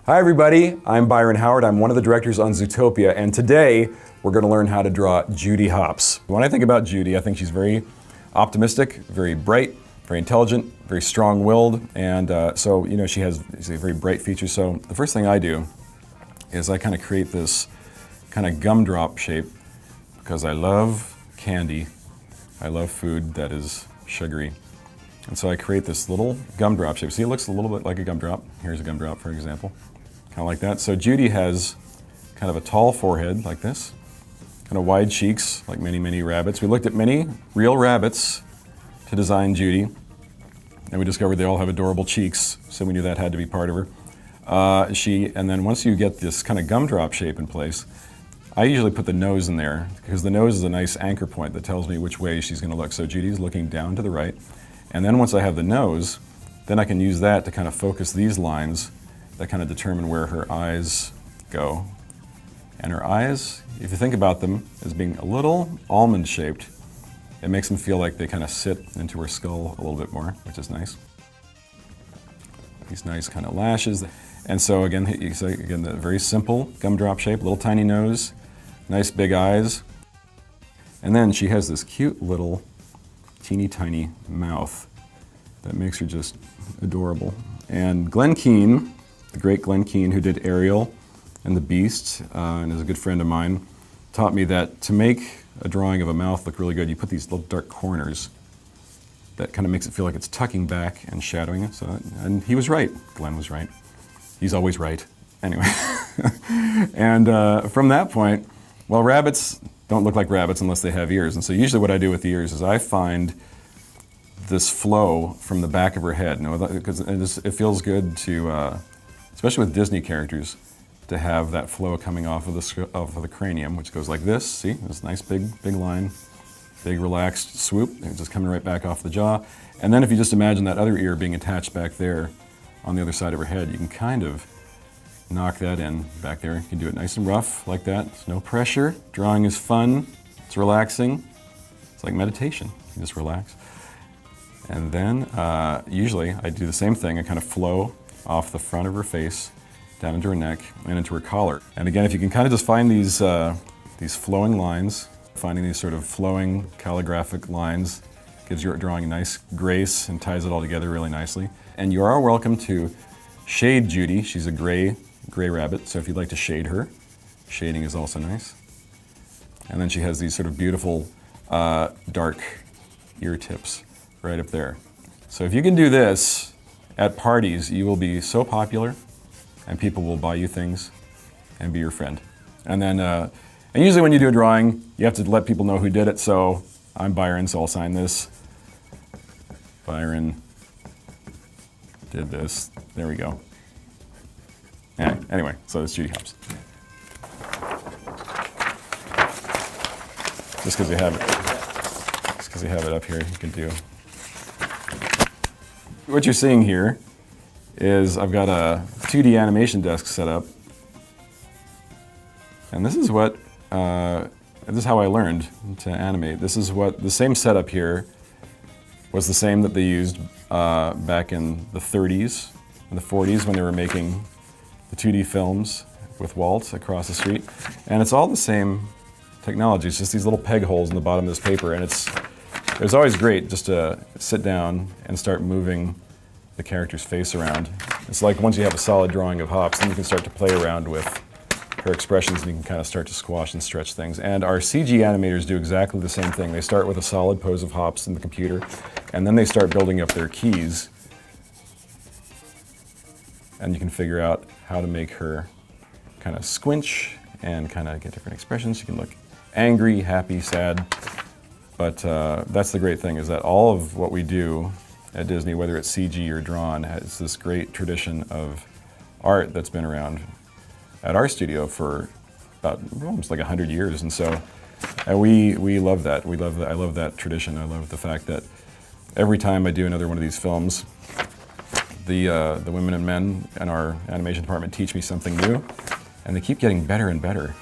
Hi everybody, I'm Byron Howard. I'm one of the directors on Zootopia, and today we're going to learn how to draw Judy Hopps. When I think about Judy, I think she's very optimistic, very bright, very intelligent, very strong-willed, and so she has very bright features. So the first thing I do is I kind of create this kind of gumdrop shape because I love candy. I love food that is sugary. And so I create this little gumdrop shape. See, it looks a little bit like a gumdrop. Here's a gumdrop, for example. Kind of like that. So Judy has kind of a tall forehead, like this. Kind of wide cheeks, like many, many rabbits. We looked at many real rabbits to design Judy. And we discovered they all have adorable cheeks, so we knew that had to be part of her. And then once you get this kind of gumdrop shape in place, I usually put the nose in there, because the nose is a nice anchor point that tells me which way she's going to look. So Judy's looking down to the right. And then once I have the nose, then I can use that to kind of focus these lines that kind of determine where her eyes go. And her eyes, if you think about them as being a little almond-shaped, it makes them feel like they kind of sit into her skull a little bit more, which is nice. These nice kind of lashes. And so again, you see, the very simple gumdrop shape, little tiny nose, nice big eyes. And then she has this cute little teeny tiny mouth that makes her just adorable. And Glenn Keane, the great Glenn Keane, who did Ariel and the Beast, and is a good friend of mine, taught me that to make a drawing of a mouth look really good, you put these little dark corners that kind of makes it feel like it's tucking back and shadowing it. And he was right. Glenn was right. He's always right. Anyway. And from that point, well, rabbits don't look like rabbits unless they have ears. And so usually what I do with the ears is I find this flow from the back of her head. Because it feels good to, especially with Disney characters, to have that flow coming off of the cranium, which goes like this. See, this nice big line, big relaxed swoop, and just coming right back off the jaw. And then if you just imagine that other ear being attached back there on the other side of her head, you can kind of knock that in back there. You can do it nice and rough like that. There's no pressure. Drawing is fun. It's relaxing. It's like meditation. You just relax. And then usually I do the same thing. I kind of flow off the front of her face, down into her neck, and into her collar. And again, if you can kind of just find these flowing lines, finding these sort of flowing calligraphic lines, gives your drawing a nice grace and ties it all together really nicely. And you are welcome to shade Judy. She's a gray rabbit, so if you'd like to shade her, shading is also nice. And then she has these sort of beautiful dark ear tips right up there. So if you can do this at parties, you will be so popular, and people will buy you things and be your friend. And then, and usually when you do a drawing, you have to let people know who did it. So I'm Byron, so I'll sign this. Byron did this. There we go. Yeah, anyway, so it's Judy Hopps. Just because you have it up here, you can do. What you're seeing here is I've got a 2D animation desk set up, and this is what this is how I learned to animate. This is what the same setup here was the same that they used back in the 30s and the 40s when they were making the 2D films with Walt across the street, and it's all the same technology. It's just these little peg holes in the bottom of this paper, and it was always great just to sit down and start moving the character's face around. It's like once you have a solid drawing of Hopps, then you can start to play around with her expressions and you can kind of start to squash and stretch things. And our CG animators do exactly the same thing. They start with a solid pose of Hopps in the computer, and then they start building up their keys. And you can figure out how to make her kind of squinch and kind of get different expressions. She can look angry, happy, sad. But that's the great thing, is that all of what we do at Disney, whether it's CG or drawn, has this great tradition of art that's been around at our studio for about almost like 100 years. And so we love that. I love that tradition. I love the fact that every time I do another one of these films, the women and men in our animation department teach me something new, and they keep getting better and better.